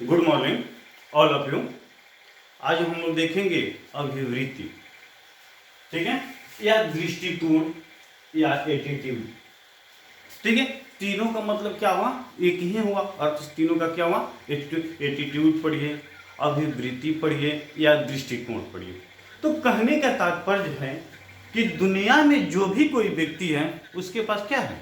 Good morning all of you. आज हम लोग देखेंगे अभिवृत्ति, ठीक है, या दृष्टिकोण या एटीट्यूड। ठीक है, तीनों का मतलब क्या हुआ, एक ही हुआ। अर्थ तीनों का क्या हुआ, एटीट्यूड पढ़िए, अभिवृत्ति पढ़िए या दृष्टिकोण पढ़िए। तो कहने का तात्पर्य है कि दुनिया में जो भी कोई व्यक्ति है उसके पास क्या है,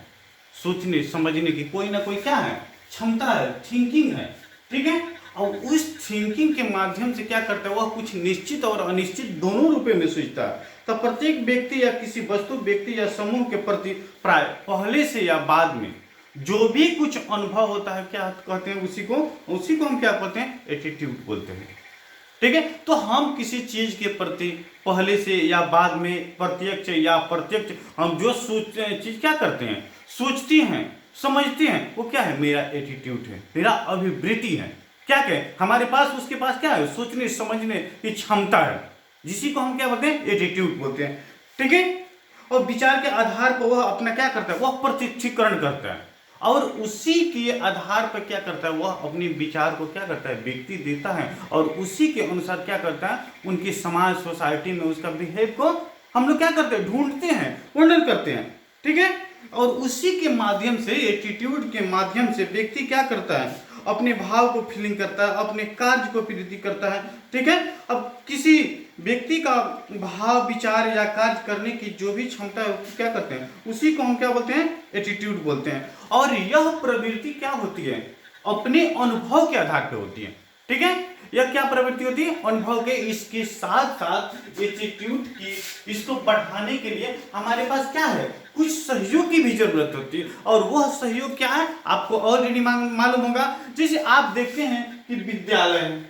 सोचने समझने की कोई ना कोई क्या है, क्षमता है, थिंकिंग है। ठीक है, और उस थिंकिंग के माध्यम से क्या करता है, वह कुछ निश्चित और अनिश्चित दोनों रूपे में सोचता है। तो प्रत्येक व्यक्ति या किसी वस्तु, व्यक्ति या समूह के प्रति प्राय पहले से या बाद में जो भी कुछ अनुभव होता है, क्या कहते हैं, उसी को हम क्या कहते हैं, एटीट्यूड बोलते हैं। ठीक है, तो हम किसी चीज के प्रति पहले से या बाद में, प्रत्यक्ष या अप्रत्यक्ष, हम जो सोचते हैं चीज क्या करते हैं, सोचते हैं, समझते हैं, वो क्या है, मेरा एटीट्यूड है, मेरा अभिवृत्ति है। क्या कहें, हमारे पास, उसके पास क्या है, सोचने समझने की क्षमता है, जिसी को हम क्या बोलते हैं, एटीट्यूड बोलते हैं। ठीक है, और विचार के आधार पर वह अपना क्या करता है, वह प्रत्यक्षीकरण करता है, और उसी के आधार पर क्या करता है, वह अपने विचार को क्या करता है, व्यक्ति देता है, और उसी के अनुसार क्या करता है, उनकी समाज सोसाइटी में उसका बिहेव को हम लोग क्या करते हैं, ढूंढते हैं, वर्णन करते हैं। ठीक है, और उसी के माध्यम से, एटीट्यूड के माध्यम से व्यक्ति क्या करता है, अपने भाव को फीलिंग करता है, अपने कार्य को प्रीति करता है। ठीक है, अब किसी व्यक्ति का भाव, विचार या कार्य करने की जो भी क्षमता है उसको क्या करते हैं, उसी को हम क्या बोलते हैं, एटीट्यूड बोलते हैं। और यह प्रवृत्ति क्या होती है, अपने अनुभव के आधार पर होती है। ठीक है, यह क्या प्रवृत्ति होती है, अनुभव के। इसके साथ साथ एटीट्यूड की, इसको बढ़ाने के लिए हमारे पास क्या है, कुछ सहयोग की भी जरूरत होती है। और वह सहयोग क्या है, आपको ऑलरेडी मालूम होगा। जैसे आप देखते हैं कि विद्यालय है,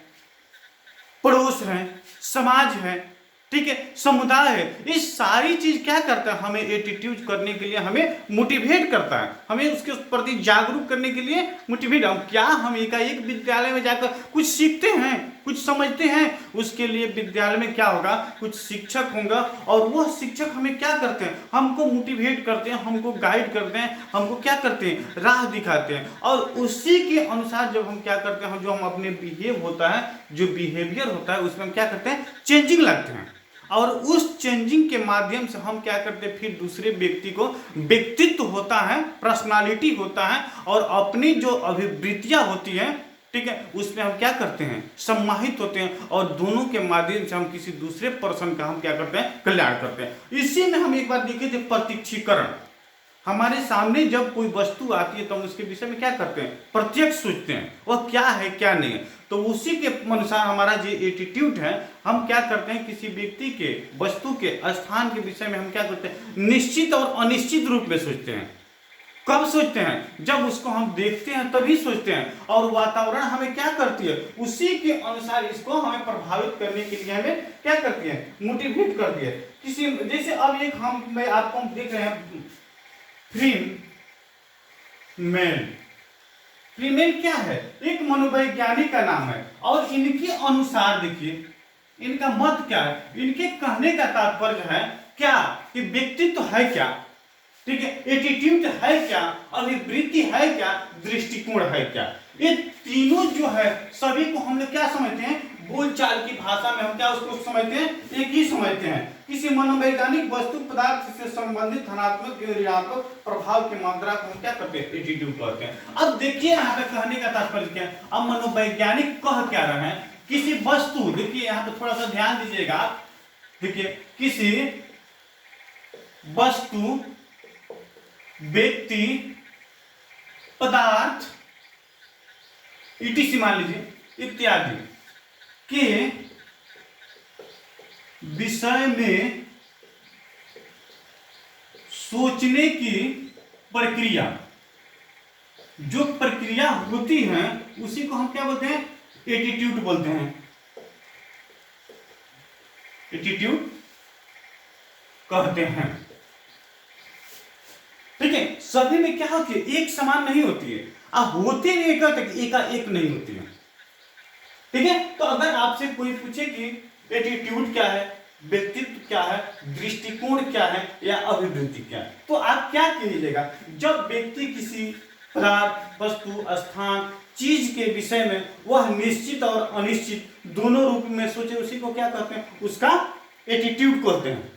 पड़ोस है, समाज है, ठीक है, समुदाय है, ये सारी चीज क्या करता है, हमें एटीट्यूड करने के लिए हमें मोटिवेट करता है, हमें उसके प्रति जागरूक करने के लिए मोटिवेट। हम क्या, हम एकाएक विद्यालय में जाकर कुछ सीखते हैं, कुछ समझते हैं, उसके लिए विद्यालय में क्या होगा, कुछ शिक्षक होगा, और वह शिक्षक हमें क्या करते हैं, हमको मोटिवेट करते हैं, हमको गाइड करते हैं, हमको क्या करते हैं, राह दिखाते हैं। और उसी के अनुसार जब हम क्या करते हैं, जो हम अपने बिहेव होता है, जो बिहेवियर होता है, उसमें हम क्या करते हैं, चेंजिंग लाते हैं। और उस चेंजिंग के माध्यम से हम क्या करते हैं, फिर दूसरे व्यक्ति को, व्यक्तित्व होता है, पर्सनालिटी होता है, और अपनी जो अभिवृत्तियां होती हैं, ठीक है, उसमें हम क्या करते हैं, सम्मानित होते हैं, और दोनों के माध्यम से हम किसी दूसरे पर्सन का हम क्या करते हैं, कल्याण करते हैं। इसी में हम एक बार देखे थे, प्रत्यक्षीकरण। हमारे सामने जब कोई वस्तु आती है तो हम उसके विषय में क्या करते हैं, प्रत्यक्ष सोचते हैं, वह क्या है क्या नहीं है। तो उसी के अनुसार हमारा जो एटीट्यूड है, हम क्या करते हैं, किसी व्यक्ति के, वस्तु के, स्थान के विषय में हम क्या करते हैं, निश्चित और अनिश्चित रूप में सोचते हैं। कब सोचते हैं, जब उसको हम देखते हैं तभी सोचते हैं, और वातावरण हमें क्या करती है, उसी के अनुसार इसको हमें प्रभावित करने के लिए हमें क्या करती है, मोटिवेट करती है। किसी, जैसे अब एक मैं आपको देख रहे हैं, फ्रीमेन। फ्रीमेन क्या है, एक मनोवैज्ञानिक का नाम है, और इनके अनुसार देखिए, इनका मत क्या है, इनके कहने का तात्पर्य है क्या, कि व्यक्तित्व है क्या, ठीक है, एटीट्यूड है क्या, अभिवृत्ति है क्या, दृष्टिकोण है क्या। ये तीनों जो है, सभी को हम लोग क्या समझते हैं, बोलचाल की भाषा में हम क्या उसको समझते हैं, एक ही समझते हैं। किसी मनोवैज्ञानिक वस्तु पदार्थ से संबंधित धनात्मक या ऋणात्मक प्रभाव की मात्रा को हम क्या करते हैं, एटीट्यूड कहते हैं। अब देखिए यहाँ पे कहने का तात्पर्य क्या है, अब मनोवैज्ञानिक कह क्या रहे हैं, किसी वस्तु, देखिए यहाँ पे थोड़ा सा ध्यान दीजिएगा, देखिए, किसी वस्तु, व्यक्ति, पदार्थ, ईटीसी मान लीजिए, इत्यादि के विषय में सोचने की प्रक्रिया, जो प्रक्रिया होती है, उसी को हम क्या बोलते हैं, एटीट्यूड बोलते हैं, एटीट्यूड कहते हैं। ठीक है, सभी में क्या होती है, एक समान नहीं होती है, होते नहीं, एकाएक नहीं होती है। ठीक है, तो अगर आपसे कोई पूछे कि एटीट्यूड क्या है, व्यक्तित्व क्या है, दृष्टिकोण क्या है, या अभिवृत्ति क्या है, तो आप क्या कहिएगा, जब व्यक्ति किसी पदार्थ, वस्तु, स्थान, चीज के विषय में वह निश्चित और अनिश्चित दोनों रूप में सोचे, उसी को क्या कहते हैं, उसका एटीट्यूड कहते हैं,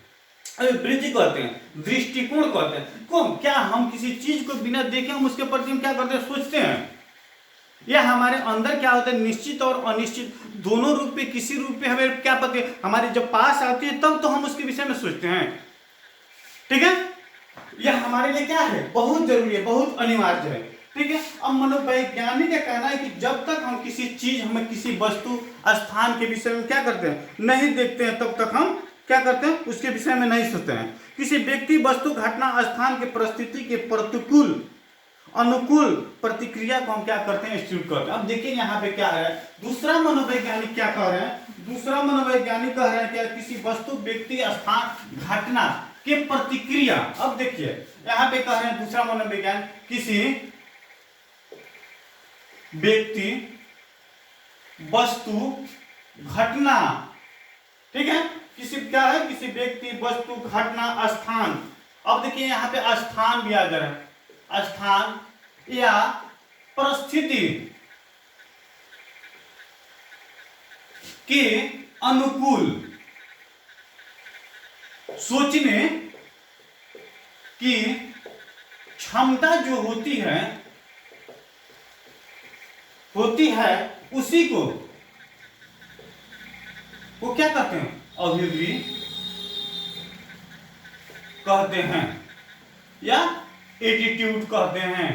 वृत्ति कहते हैं, दृष्टिकोण कहते हैं। कौन, क्या हम किसी चीज को बिना देखे हम उसके प्रति हम क्या करते हैं, सोचते हैं। यह हमारे अंदर क्या होता है, निश्चित और अनिश्चित दोनों रूप में, किसी रूप में हमें क्या पता है, हमारे जब पास आती है तब तो हम उसके विषय में सोचते हैं। ठीक है, यह हमारे लिए क्या है, बहुत जरूरी है, बहुत अनिवार्य है। ठीक है, अब मनोवैज्ञानिक का कहना है कि जब तक हम किसी चीज, हमें किसी वस्तु, स्थान के विषय में क्या करते हैं, नहीं देखते हैं, तब तक हम क्या करते हैं, उसके विषय में नहीं सोचते हैं। किसी व्यक्ति, वस्तु, घटना, स्थान के परिस्थिति के प्रतिकूल अनुकूल प्रतिक्रिया को हम क्या करते हैं, इंस्टीट्यूट करते हैं। अब देखिए यहाँ पे क्या है, दूसरा मनोवैज्ञानिक क्या कह रहे हैं, दूसरा मनोवैज्ञानिक कह रहे हैं क्या, किसी वस्तु, व्यक्ति, स्थान, घटना के प्रतिक्रिया। अब देखिए यहाँ पे कह रहे हैं दूसरा मनोवैज्ञानिक, किसी व्यक्ति, वस्तु, घटना, ठीक है, किसी क्या है, किसी व्यक्ति, वस्तु, घटना, स्थान। अब देखिए यहाँ पे स्थान भी आ जा रहा है, स्थान या परिस्थिति के अनुकूल सोचने की क्षमता जो होती है उसी को वो क्या कहते हैं, अभिवृत्ति कहते हैं या एटीट्यूड कहते हैं,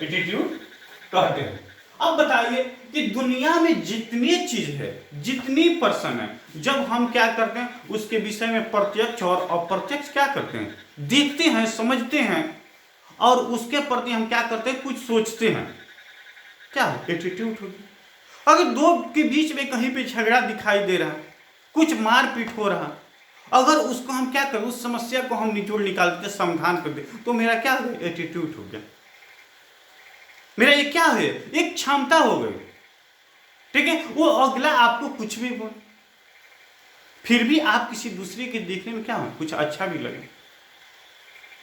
एटीट्यूड कहते हैं। अब बताइए कि दुनिया में जितनी चीज है, जितनी पर्सन है, जब हम क्या करते हैं, उसके विषय में प्रत्यक्ष और अप्रत्यक्ष क्या करते हैं, देखते हैं, समझते हैं, और उसके प्रति हम क्या करते हैं, कुछ सोचते हैं, क्या एटीट्यूड होगी। अगर दो के बीच में कहीं पे झगड़ा दिखाई दे रहा है, कुछ मारपीट हो रहा, अगर उसको हम क्या करें, उस समस्या को हम निचोड़ निकाल के समाधान कर दे, तो मेरा क्या एटीट्यूड हो गया, मेरा ये क्या है, एक क्षमता हो गई। ठीक है, वो अगला आपको कुछ भी बोले, फिर भी आप किसी दूसरे के देखने में क्या हो, कुछ अच्छा भी लगे।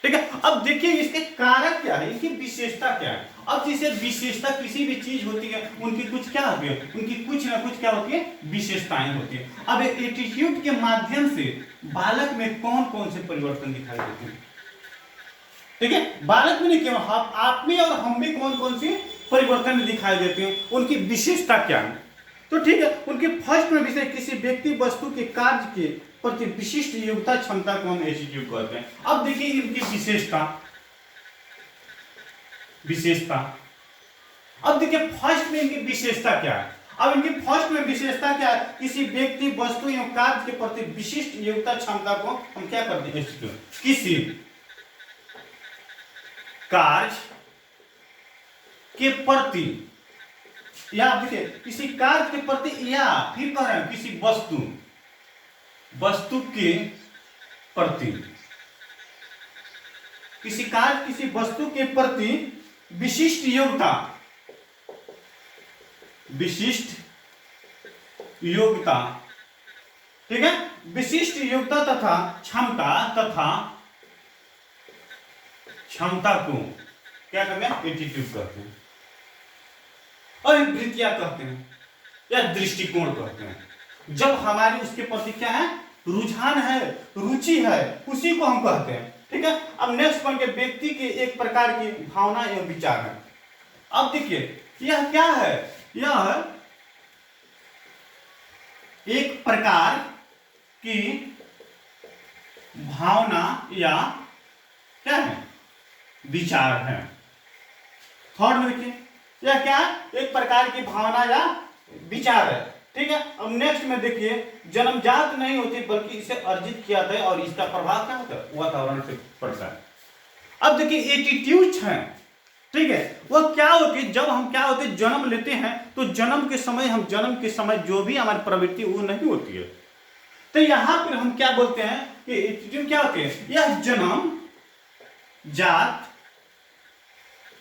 ठीक है, अब देखिए इसके कारक क्या है, इनकी विशेषता क्या है। अब जैसे विशेषता किसी भी चीज होती है, उनकी कुछ क्या होती है, उनकी कुछ ना कुछ क्या होती है, विशेषताएं होती है। अब एटीट्यूड के माध्यम से बालक में कौन कौन से परिवर्तन दिखाई देते हैं। ठीक है, बालक में नहीं केवल आप में और हम में कौन कौन से परिवर्तन दिखाई देते हैं, उनकी विशेषता क्या है। तो ठीक है, उनके फर्स्ट में विषय, किसी व्यक्ति, वस्तु के कार्य के प्रति विशिष्ट योग्यता, क्षमता को हम एटीट्यूड कहते हैं। अब देखिए इनकी विशेषता, अब देखिए फर्स्ट में इनकी विशेषता क्या है। अब इनकी फर्स्ट में विशेषता क्या है, किसी व्यक्ति, वस्तु एवं कार्य के प्रति विशिष्ट योग्यता, क्षमता को हम क्या करते हैं, एटीट्यूड। किसी कार्य के प्रति, या देखिए किसी कार्य के प्रति, या फिर कह रहे हैं किसी वस्तु के प्रति, किसी कार्य, किसी वस्तु के प्रति विशिष्ट योग्यता, ठीक है, विशिष्ट योग्यता तथा क्षमता को क्या कहते हैं, एटीट्यूड कहते हैं, और वृत्तियां कहते हैं या दृष्टिकोण कहते हैं। जब हमारी उसके प्रति क्या है, रुझान है, रुचि है, उसी को हम कहते हैं। ठीक है, अब नेक्स्ट पॉइंट, व्यक्ति के एक प्रकार की भावना एवं विचार है। अब देखिए यह क्या है, यह एक प्रकार की भावना या क्या है, विचार है। थर्ड में देखिए यह क्या है, एक प्रकार की भावना या विचार है। ठीक है, अब नेक्स्ट में देखिए, जन्मजात नहीं होती बल्कि इसे अर्जित किया जाता है, और इसका प्रभाव क्या होता है, वातावरण से पड़ता है। अब देखिए एटीट्यूड्स हैं, ठीक है, वह क्या होती है, जब हम क्या होते हैं, जन्म लेते हैं, तो जन्म के समय जो भी हमारी प्रवृत्ति वो नहीं होती है। तो यहां पर हम क्या बोलते हैं कि एटीट्यूड क्या होते हैं, यह जन्म जात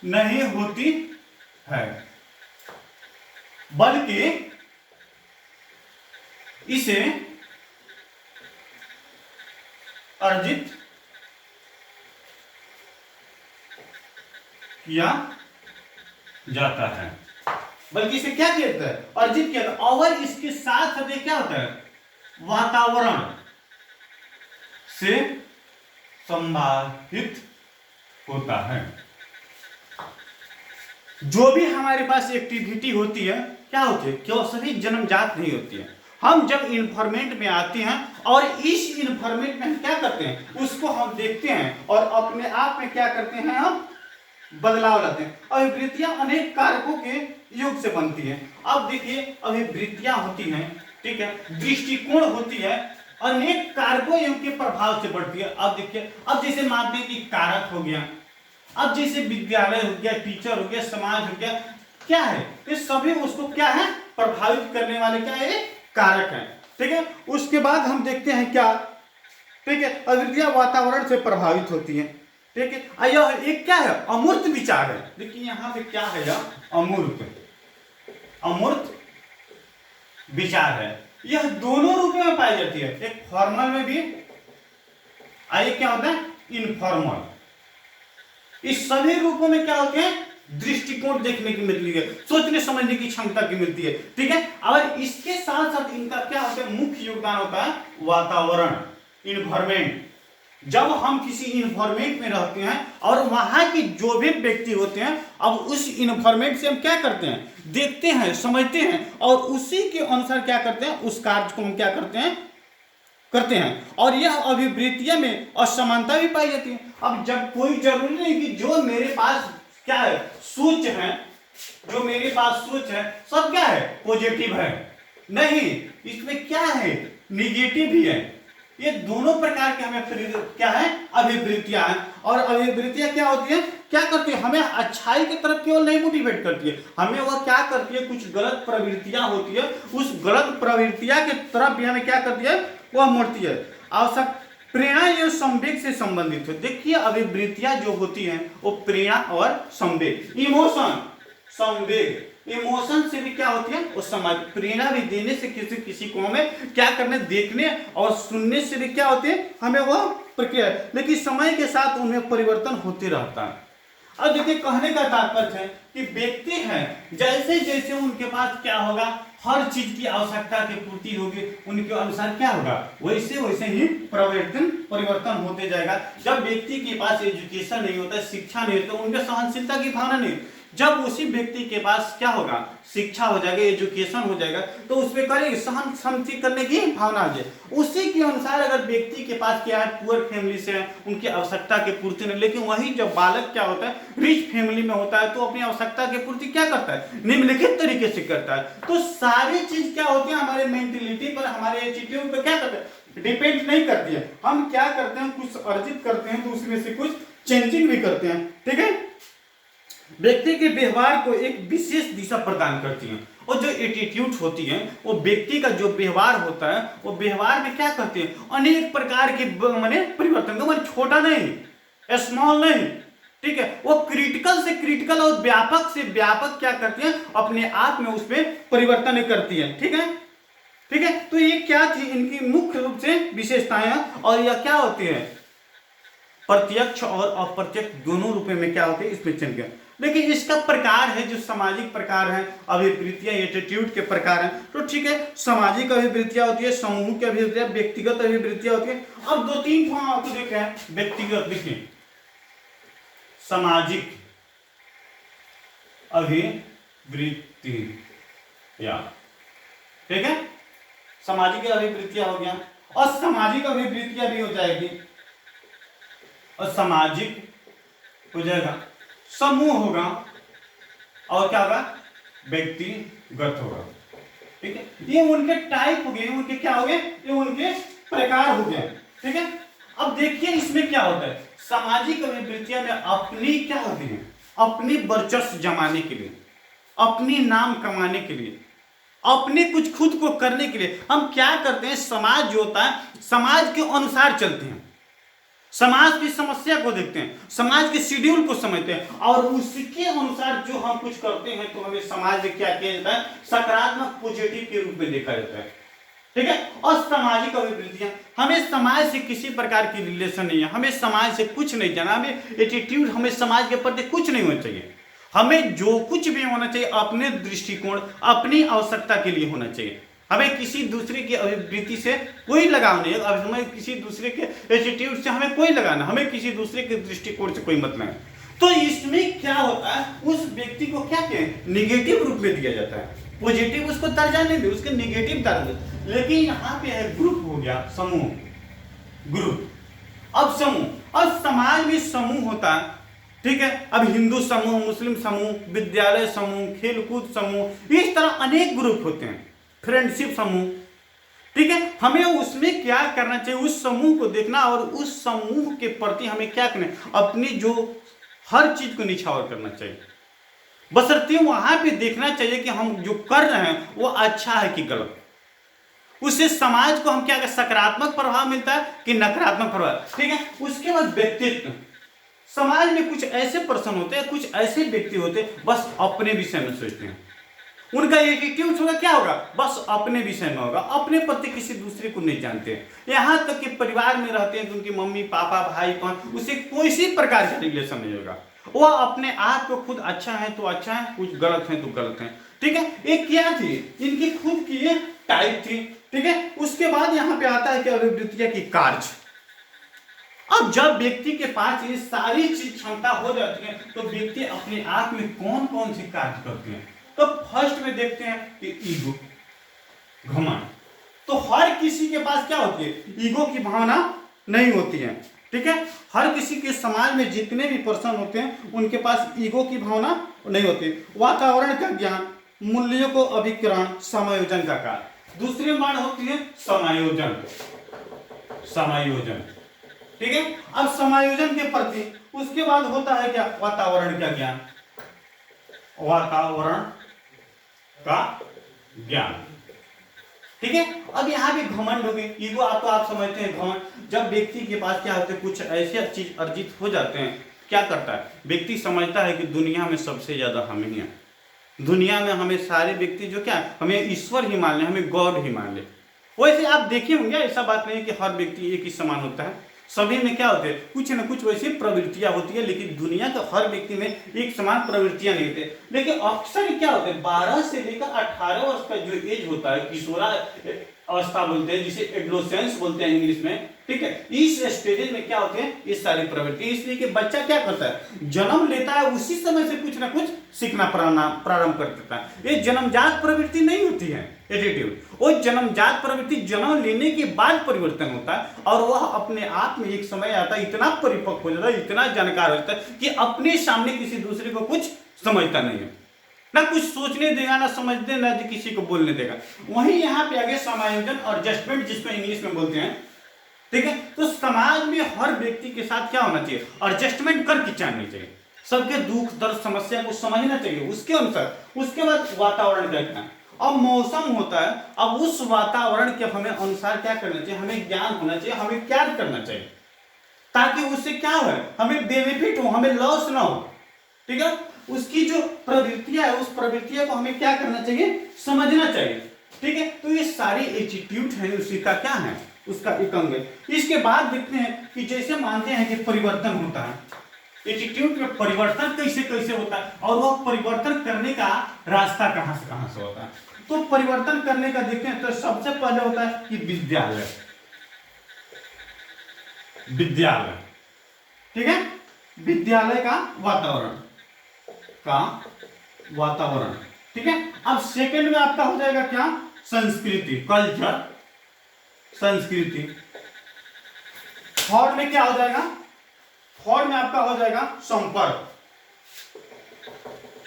नहीं होती है, बल्कि इसे अर्जित किया जाता है, बल्कि इसे क्या किया जाता है, अर्जित किया जाता है। और इसके साथ साथ क्या होता है, वातावरण से संबाधित होता है। जो भी हमारे पास एक्टिविटी होती है क्या होती है, क्यों सभी जन्मजात नहीं होती है। हम जब इन्फॉर्मेट में आते हैं और इस इन्फॉर्मेट में हम क्या करते हैं, उसको हम देखते हैं और अपने आप में क्या करते हैं, हम बदलाव लाते हैं। अभिवृत्तियां अनेक कारकों के योग से बनती हैं। अब देखिए अभिवृत्तियां होती हैं, ठीक है, दृष्टिकोण होती है, अनेक कारकों के प्रभाव से बढ़ती है। अब देखिए, अब जैसे मानते हैं कि कारक हो गया, अब जैसे विद्यालय हो गया, टीचर हो गया, समाज हो गया, क्या है, ये सभी उसको क्या है, प्रभावित करने वाले क्या है, कारक हैं। ठीक है, उसके बाद हम देखते हैं क्या, ठीक है, अभिवृत्तियां वातावरण से प्रभावित होती हैं। ठीक है, यह एक क्या है, अमूर्त विचार है। देखिए यहां पे क्या है, यह अमूर्त विचार है। यह दोनों रूपों में पाई जाती है, एक फॉर्मल में भी, आइए क्या होता है, इनफॉर्मल। इस सभी रूपों में क्या होते हैं, दृष्टिकोण देखने की मिलती है, सोचने समझने की क्षमता की मिलती है। ठीक है, और इसके साथ साथ इनका क्या होता है, मुख्य योगदान होता है वातावरण, इन्वायरमेंट। जब हम किसी इन्वायरमेंट में रहते हैं और वहां के जो भी व्यक्ति होते हैं, अब उस इन्वायरमेंट से हम क्या करते हैं, देखते हैं, समझते हैं और उसी के अनुसार क्या करते हैं, उस कार्य को हम क्या करते हैं। और यह अभिवृत्तियां में असमानता भी पाई जाती है। अब जब कोई जरूरी नहीं कि जो मेरे पास क्या है, सोच है, जो मेरे पास सोच है सब क्या है, पॉजिटिव है, नहीं, इसमें क्या है, निगेटिव भी है। ये दोनों प्रकार के हमें क्या है, अभिवृत्तियां हैं। और अभिवृत्तियां क्या होती है, क्या करती है, हमें अच्छाई की तरफ केवल नहीं मोटिवेट करती है, हमें वह क्या करती है, कुछ गलत प्रवृत्तियां होती है, उस गलत प्रवृत्तियां की तरफ भी हमें क्या करती है, वह मोड़ती है। आवश्यक प्रेरणा ये संवेग से संबंधित है। देखिए अभिवृत्तियां जो होती हैं वो प्रेरणा और संवेग, इमोशन, संवेग, इमोशन से भी क्या होती है, वो समझ, प्रेरणा भी देने से किसी को हमें क्या करने, देखने और सुनने से भी क्या होते हैं, हमें वह प्रक्रिया, लेकिन समय के साथ उनमें परिवर्तन होते रहता है। अब देखिए कहने का तात्पर्य है कि व्यक्ति हैं, जैसे जैसे उनके पास क्या होगा, हर चीज की आवश्यकता की पूर्ति होगी, उनके अनुसार क्या होगा, वैसे वैसे ही परिवर्तन होते जाएगा। जब व्यक्ति के पास एजुकेशन नहीं होता, शिक्षा नहीं होता, उनके सहनशीलता की भावना नहीं, जब उसी व्यक्ति के पास क्या होगा, शिक्षा हो जाएगा, एजुकेशन हो जाएगा, तो उसमें करेंगे सहनशील करने की भावना आ जाए। उसी के अनुसार अगर व्यक्ति के पास क्या है, पुअर फैमिली से है, उनकी आवश्यकता की पूर्ति नहीं, लेकिन वही जब बालक क्या होता है, रिच फैमिली में होता है, तो अपनी आवश्यकता की पूर्ति क्या करता है, निम्नलिखित तरीके से करता है। तो सारी चीज क्या होती है, हमारे मेंटेलिटी पर, हमारे एटीट्यूड पर क्या करता है, डिपेंड नहीं करती है। हम क्या करते हैं, कुछ अर्जित करते हैं तो उसमें से कुछ चेंजिंग भी करते हैं। ठीक है, व्यक्ति के व्यवहार को एक विशेष दिशा प्रदान करती हैं। और जो एटीट्यूड होती है, वो व्यक्ति का जो व्यवहार होता है, वो व्यवहार में क्या करते हैं, अनेक प्रकार के माने परिवर्तन, माने छोटा नहीं, स्मॉल नहीं, ठीक है, वो क्रिटिकल से क्रिटिकल और व्यापक से व्यापक क्या करती है, अपने आप में उसमें परिवर्तन करती है। ठीक है, ठीक है, तो ये क्या थी, इनकी मुख्य रूप से विशेषताएं। और यह क्या होती है, प्रत्यक्ष और अप्रत्यक्ष दोनों रूप में क्या होते हैं, इसमें चल गया। लेकिन इसका प्रकार है जो सामाजिक प्रकार है, अभिवृत्तियां एटीट्यूड के प्रकार हैं। तो ठीक है, सामाजिक अभिवृत्तियां होती है, समूह की अभिवृत्तियां, व्यक्तिगत अभिवृत्तियां होती है। अब दो तीन फॉर्म आपको देखे हैं, व्यक्तिगत, देखिए सामाजिक अभिवृत्तियां, ठीक है, सामाजिक अभिवृत्तियां हो गया, और सामाजिक अभिवृत्तियां भी हो जाएगी, और सामाजिक हो जाएगा, समूह होगा, और क्या होगा, व्यक्तिगत होगा। ठीक है, ये उनके टाइप हो गए, उनके क्या हो गए, ये उनके प्रकार हो गए। ठीक है, अब देखिए इसमें क्या होता है, सामाजिक अभिवृत्तियां में अपनी क्या होती है, अपनी वर्चस्व जमाने के लिए, अपनी नाम कमाने के लिए, अपने कुछ खुद को करने के लिए हम क्या करते हैं, समाज जो होता है, समाज के अनुसार चलते हैं, समाज की समस्या को देखते हैं, समाज के शेड्यूल को समझते हैं, और उसके अनुसार जो हम कुछ करते हैं तो हमें समाज में क्या किया जाता है, सकारात्मक पॉजिटिव के रूप में देखा जाता है। ठीक है। और सामाजिक अभिवृत्तियां, हमें समाज से किसी प्रकार की रिलेशन नहीं है, हमें समाज से कुछ नहीं जाना, हमें एटीट्यूड, हमें समाज के प्रति कुछ नहीं होना चाहिए। हमें जो कुछ भी होना चाहिए अपने दृष्टिकोण, अपनी आवश्यकता के लिए होना चाहिए। हमें किसी दूसरे की अभिवृत्ति से कोई लगाव नहीं है, अब हमें किसी दूसरे के एटीट्यूड से हमें कोई लगाना, हमें किसी दूसरे के दृष्टिकोण से कोई मतलब नहीं। तो इसमें क्या होता है, उस व्यक्ति को क्या कहते, निगेटिव रूप में दिया जाता है, पॉजिटिव उसको दर्जा नहीं दे, उसके निगेटिव दर्जा। लेकिन यहाँ पे है ग्रुप हो गया, समूह, ग्रुप। अब समूह, अब समाज में समूह होता है, ठीक है। अब हिंदू समूह, मुस्लिम समूह, विद्यालय समूह, खेलकूद समूह, इस तरह अनेक ग्रुप होते हैं, फ्रेंडशिप समूह, ठीक है। हमें उसमें क्या करना चाहिए, उस समूह को देखना और उस समूह के प्रति हमें क्या करना, अपनी जो हर चीज को निछावर करना चाहिए, बशर्ते वहां पे देखना चाहिए कि हम जो कर रहे हैं वो अच्छा है कि गलत। उससे समाज को हम क्या, सकारात्मक प्रभाव मिलता है कि नकारात्मक प्रभाव, ठीक है। उसके बाद व्यक्तित्व, समाज में कुछ ऐसे पर्सन होते हैं, कुछ ऐसे व्यक्ति होते हैं बस अपने विषय में सोचते हैं, उनका एटीट्यूड होगा क्या होगा, बस अपने विषय में होगा, अपने प्रति किसी दूसरे को नहीं जानते। यहां तक कि परिवार में रहते हैं तो उनकी मम्मी पापा भाई बहन उससे कोई प्रकार का रिलेशन नहीं होगा, वो अपने आप को खुद अच्छा है तो अच्छा है, कुछ गलत है तो गलत है, ठीक है। एक क्या थी, इनकी खुद की ये टाइप थी, ठीक है। उसके बाद यहाँ पे आता है कि अभिवृत्तियां की कार्य। अब जब व्यक्ति के पास ये सारी चीज क्षमता हो जाती है तो व्यक्ति अपने आप में कौन कौन सी कार्य करते हैं। तो फर्स्ट में देखते हैं कि ईगो, घमंड। तो हर किसी के पास क्या होती है, ईगो की भावना नहीं होती है, ठीक है। हर किसी के समाज में जितने भी पर्सन होते हैं उनके पास ईगो की भावना नहीं होती। वातावरण का ज्ञान, मूल्यों को अभिकरण, समायोजन का कार्य। दूसरी मान होती है समायोजन, समायोजन, ठीक है। अब समायोजन के प्रति उसके बाद होता है क्या, वातावरण का ज्ञान, वातावरण का ज्ञान, ठीक है। अब यहाँ भी घमंड हो गई, ईगो आपको आप समझते हैं घमंड। जब व्यक्ति के पास क्या होते हैं, कुछ ऐसे चीज अर्जित हो जाते हैं, क्या करता है व्यक्ति, समझता है कि दुनिया में सबसे ज्यादा हम ही हैं, दुनिया में हमें सारे व्यक्ति जो क्या है, हमें ईश्वर ही मान ले, हमें गॉड ही मान ले। वैसे आप देखे होंगे, ऐसा बात नहीं कि हर व्यक्ति एक ही समान होता है, सभी में क्या होते हैं, कुछ न कुछ वैसी प्रवृत्तियां होती है, लेकिन दुनिया के हर व्यक्ति में एक समान प्रवृत्तियां नहीं होती। लेकिन अक्सर क्या होते हैं, 12 से लेकर 18 वर्ष का जो एज होता है, किशोरा अवस्था बोलते हैं, जिसे एडोलेसेंस बोलते हैं इंग्लिश में, ठीक है। इस स्टेज में क्या होते हैं ये सारी प्रवृत्ति, इसलिए कि बच्चा क्या करता है, जन्म लेता है उसी समय से कुछ ना कुछ सीखना प्रारंभ कर देता है। ये जन्मजात प्रवृत्ति नहीं होती है एटीट्यूड, वो जन्मजात प्रवृत्ति जन्म लेने के बाद परिवर्तन होता है और वह अपने आप में एक समय आता है, इतना परिपक्व हो जाता है, इतना जानकार हो जाता है कि अपने सामने किसी दूसरे को कुछ समझता नहीं है, ना कुछ सोचने देगा, ना समझने, ना किसी को बोलने देगा। वहीं यहाँ पे आगे समायोजन और एडजस्टमेंट, जिसको इंग्लिश में बोलते हैं, ठीक है। तो समाज में हर व्यक्ति के साथ क्या होना चाहिए, एडजस्टमेंट करके चलनी चाहिए, सबके दुख दर्द समस्या को समझना चाहिए उसके अनुसार। उसके बाद वातावरण का ज्ञान, अब मौसम होता है, अब उस वातावरण के हमें अनुसार क्या करना चाहिए, हमें ज्ञान होना चाहिए, हमें क्या करना चाहिए ताकि उससे क्या हो, हमें बेनिफिट हो, हमें लॉस ना हो, ठीक है। उसकी जो प्रवृत्तियां है उस प्रवृत्तियों को हमें क्या करना चाहिए, समझना चाहिए, ठीक है। तो ये सारी एटीट्यूड है उसी का क्या है, उसका एक अंग है। इसके बाद देखते हैं कि जैसे मानते हैं कि परिवर्तन होता है, एटीट्यूड में परिवर्तन कैसे कैसे होता है और वह परिवर्तन करने का रास्ता कहां से होता है। तो परिवर्तन करने का देखते हैं तो सबसे पहले होता है कि विद्यालय, विद्यालय, ठीक है, विद्यालय का वातावरण, ठीक है। अब सेकंड में आपका हो जाएगा क्या, संस्कृति, कल्चर, संस्कृति। थर्ड में क्या हो जाएगा, थर्ड में आपका हो जाएगा संपर्क,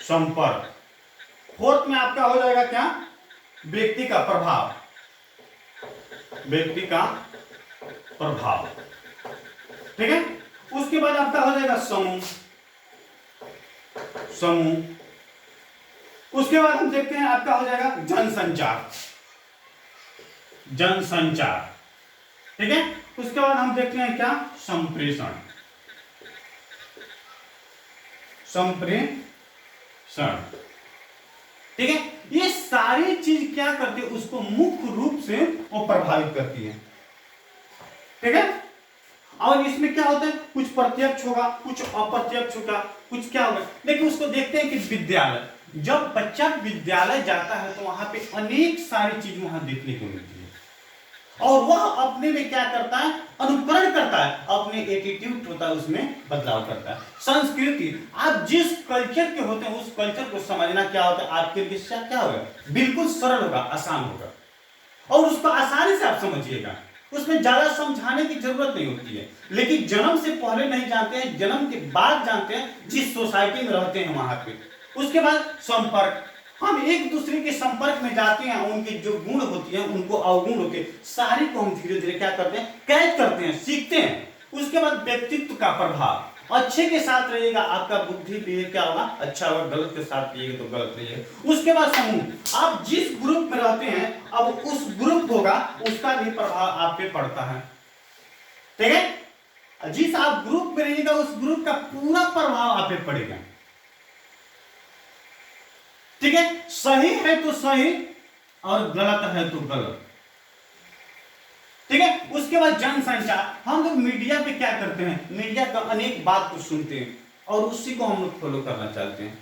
संपर्क। फोर्थ में आपका हो जाएगा क्या, व्यक्ति का प्रभाव, व्यक्ति का प्रभाव, ठीक है। उसके बाद आपका हो जाएगा समूह, समूह। उसके बाद हम देखते हैं आपका हो जाएगा जनसंचार, जनसंचार, ठीक है। उसके बाद हम देखते हैं क्या, संप्रेषण, संप्रेषण, ठीक है, ये सारी चीज क्या करती है, उसको मुख्य रूप से वो प्रभावित करती है। ठीक है, और इसमें क्या होता है, कुछ प्रत्यक्ष होगा, कुछ अप्रत्यक्ष होगा, कुछ क्या होगा। देखिए उसको देखते हैं कि विद्यालय, जब बच्चा विद्यालय जाता है तो वहां पे अनेक सारी चीज वहां देखने को मिलती है, और वह अपने में क्या करता है, अनुकरण करता है, अपने एटीट्यूड होता है उसमें बदलाव करता है। संस्कृति, आप जिस कल्चर के होते हैं उस कल्चर को समझना क्या होता है आपके लिए क्या होगा, बिल्कुल सरल होगा, आसान होगा, और उसको आसानी से आप समझिएगा, उसमें ज्यादा समझाने की जरूरत नहीं होती है। लेकिन जन्म से पहले नहीं जानते हैं, जन्म के बाद जानते हैं, जिस सोसाइटी में रहते हैं वहां पे। उसके बाद संपर्क, हम एक दूसरे के संपर्क में जाते हैं, उनके जो गुण होती हैं, उनको अवगुण होते हैं, सारी को हम धीरे धीरे क्या करते हैं, कैच करते हैं, सीखते हैं। उसके बाद व्यक्तित्व का प्रभाव, अच्छे के साथ रहिएगा आपका बुद्धि भी क्या होगा, अच्छा होगा, गलत के साथ रहिएगा तो गलत रहिएगा। उसके बाद समूह, आप जिस ग्रुप में रहते हैं अब उस ग्रुप होगा उसका भी प्रभाव आप पे पड़ता है। ठीक है, जिस आप ग्रुप में रहिएगा उस ग्रुप का पूरा प्रभाव आप पे पड़ेगा। ठीक है, सही है तो सही और गलत है तो गलत। ठीक है, उसके बाद जनसंचार, हम लोग मीडिया पे क्या करते हैं, मीडिया का अनेक बात को सुनते हैं और उसी को हम लोग फॉलो करना चाहते हैं।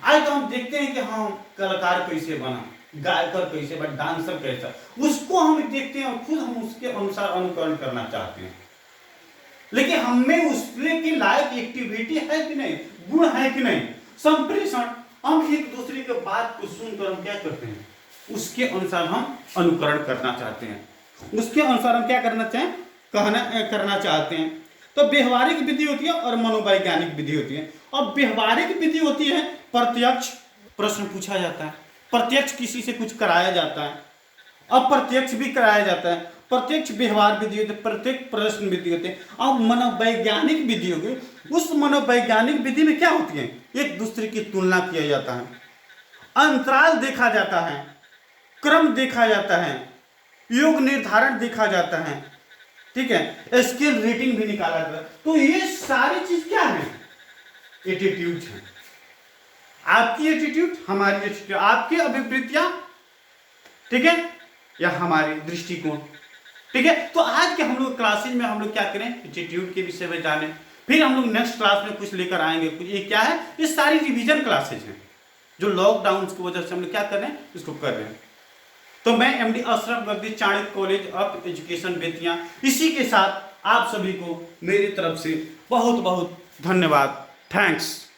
आज तो हम देखते हैं कि हाँ कलाकार कैसे बना, गायकर कैसे बना, डांसर कैसा, उसको हम देखते हैं और खुद हम उसके अनुसार अनुकरण करना चाहते हैं। लेकिन हमें उसके लायक एक्टिविटी है कि नहीं, गुण है कि नहीं, संप्रेषण, हम एक दूसरे के बात को सुनकर हम क्या करते हैं, उसके अनुसार हम अनुकरण करना चाहते हैं, उसके अनुसार हम क्या करना करना चाहते हैं। तो व्यवहारिक विधि होती है और मनोवैज्ञानिक विधि होती है। और व्यवहारिक विधि होती है प्रत्यक्ष प्रश्न पूछा जाता है, प्रत्यक्ष किसी से कुछ कराया जाता है, अप्रत्यक्ष भी कराया जाता है। प्रत्यक्ष व्यवहार विधि होती है, प्रत्यक्ष प्रश्न विधि होती है। अब मनोवैज्ञानिक विधि होगी, उस मनोवैज्ञानिक विधि में क्या होती है, एक दूसरे की तुलना किया जाता है, अंतराल देखा जाता है, क्रम देखा जाता है, योग निर्धारण देखा जाता है। ठीक है, स्किल रेटिंग भी निकाला जाता है। तो ये सारी चीज क्या है, एटीट्यूड है। आपकी एटीट्यूड, हमारी एटीट्यूड, आपकी अभिवृत्तियां, ठीक है, या हमारी दृष्टिकोण। ठीक है, तो आज के हम लोग क्लासेज में हम लोग क्या करें, एटीट्यूड के विषय में जाने, फिर हम लोग नेक्स्ट क्लास में कुछ लेकर आएंगे। ये क्या है, ये सारी रिवीजन क्लासेज हैं जो लॉकडाउन की वजह से हम लोग क्या कर रहे हैं, इसको कर रहे हैं। तो मैं MD Ashraf Gaddi, Chanakya college of education Bettiah, इसी के साथ आप सभी को मेरी तरफ से बहुत बहुत धन्यवाद। थैंक्स।